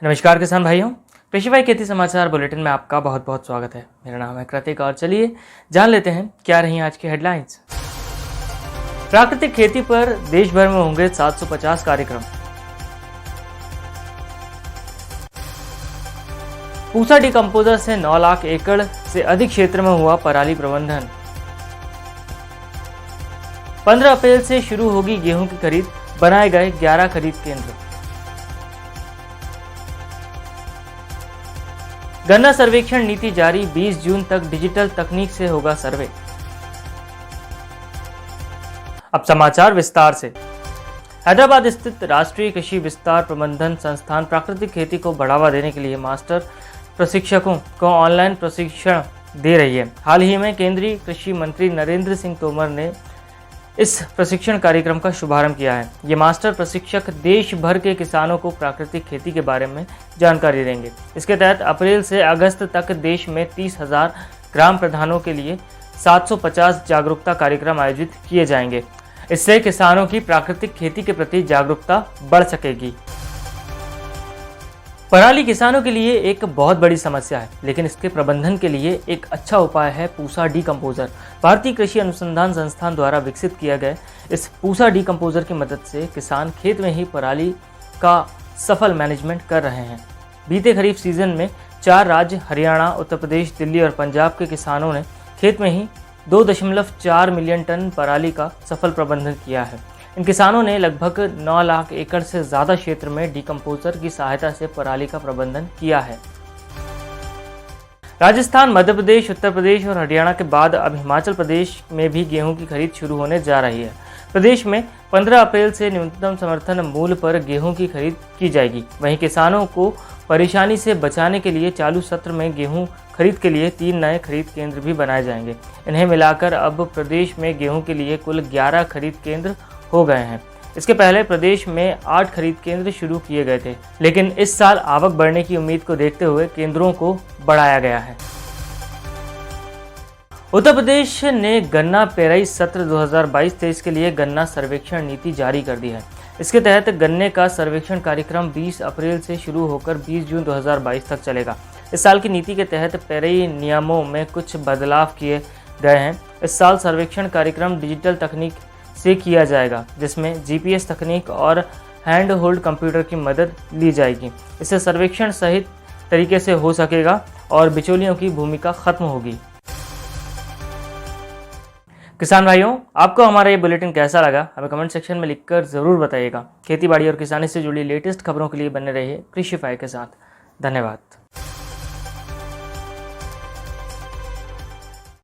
नमस्कार किसान भाइयों, कृषि भाई खेती समाचार बुलेटिन में आपका बहुत बहुत स्वागत है। मेरा नाम है कृतिक और चलिए जान लेते हैं क्या रही आज की हेडलाइंस। प्राकृतिक खेती पर देश भर में होंगे 750 कार्यक्रम। पूसा डिकम्पोजर से 9 लाख एकड़ से अधिक क्षेत्र में हुआ पराली प्रबंधन। 15 अप्रैल से शुरू होगी गेहूं की खरीद, बनाए गए 11 खरीद केंद्र। गन्ना सर्वेक्षण नीति जारी, 20 जून तक डिजिटल तकनीक से होगा सर्वे। अब समाचार विस्तार से। हैदराबाद स्थित राष्ट्रीय कृषि विस्तार प्रबंधन संस्थान प्राकृतिक खेती को बढ़ावा देने के लिए मास्टर प्रशिक्षकों को ऑनलाइन प्रशिक्षण दे रही है। हाल ही में केंद्रीय कृषि मंत्री नरेंद्र सिंह तोमर ने इस प्रशिक्षण कार्यक्रम का शुभारंभ किया है। ये मास्टर प्रशिक्षक देश भर के किसानों को प्राकृतिक खेती के बारे में जानकारी देंगे। इसके तहत अप्रैल से अगस्त तक देश में 30,000 ग्राम प्रधानों के लिए 750 जागरूकता कार्यक्रम आयोजित किए जाएंगे। इससे किसानों की प्राकृतिक खेती के प्रति जागरूकता बढ़ सकेगी। पराली किसानों के लिए एक बहुत बड़ी समस्या है, लेकिन इसके प्रबंधन के लिए एक अच्छा उपाय है पूसा डिकम्पोजर। भारतीय कृषि अनुसंधान संस्थान द्वारा विकसित किया गया इस पूसा डिकम्पोजर की मदद से किसान खेत में ही पराली का सफल मैनेजमेंट कर रहे हैं। बीते खरीफ सीजन में 4 राज्य हरियाणा, उत्तर प्रदेश, दिल्ली और पंजाब के किसानों ने खेत में ही 2.4 मिलियन टन पराली का सफल प्रबंधन किया है। इन किसानों ने लगभग 9 लाख एकड़ से ज़्यादा क्षेत्र में डिकम्पोजर की सहायता से पराली का प्रबंधन किया है। राजस्थान, मध्य प्रदेश, उत्तर प्रदेश और हरियाणा के बाद अब हिमाचल प्रदेश में भी गेहूं की खरीद शुरू होने जा रही है। प्रदेश में 15 अप्रैल से न्यूनतम समर्थन मूल्य पर गेहूं की खरीद की जाएगी। वहीं किसानों को परेशानी से बचाने के लिए चालू सत्र में गेहूं खरीद के लिए 3 नए खरीद केंद्र भी बनाए जाएंगे। इन्हें मिलाकर अब प्रदेश में गेहूं के लिए कुल 11 खरीद केंद्र हो गए हैं। इसके पहले प्रदेश में 8 खरीद केंद्र शुरू किए गए थे, लेकिन इस साल आवक बढ़ने की उम्मीद को देखते हुए केंद्रों को बढ़ाया गया है। उत्तर प्रदेश ने गन्ना पेराई सत्र 2022-23 के लिए गन्ना सर्वेक्षण नीति जारी कर दी है। इसके तहत गन्ने का सर्वेक्षण कार्यक्रम 20 अप्रैल से शुरू होकर 20 जून 2022 तक चलेगा। इस साल की नीति के तहत पेराई नियमों में कुछ बदलाव किए गए हैं। इस साल सर्वेक्षण कार्यक्रम डिजिटल तकनीक से किया जाएगा, जिसमें GPS तकनीक और हैंड होल्ड कंप्यूटर की मदद ली जाएगी। इससे सर्वेक्षण सही तरीके से हो सकेगा और बिचौलियों की भूमिका खत्म होगी। किसान भाइयों, आपको हमारा ये बुलेटिन कैसा लगा हमें कमेंट सेक्शन में लिखकर ज़रूर बताइएगा। खेती बाड़ी और किसानी से जुड़ी लेटेस्ट खबरों के लिए बने रहिए कृषि फाई के साथ। धन्यवाद।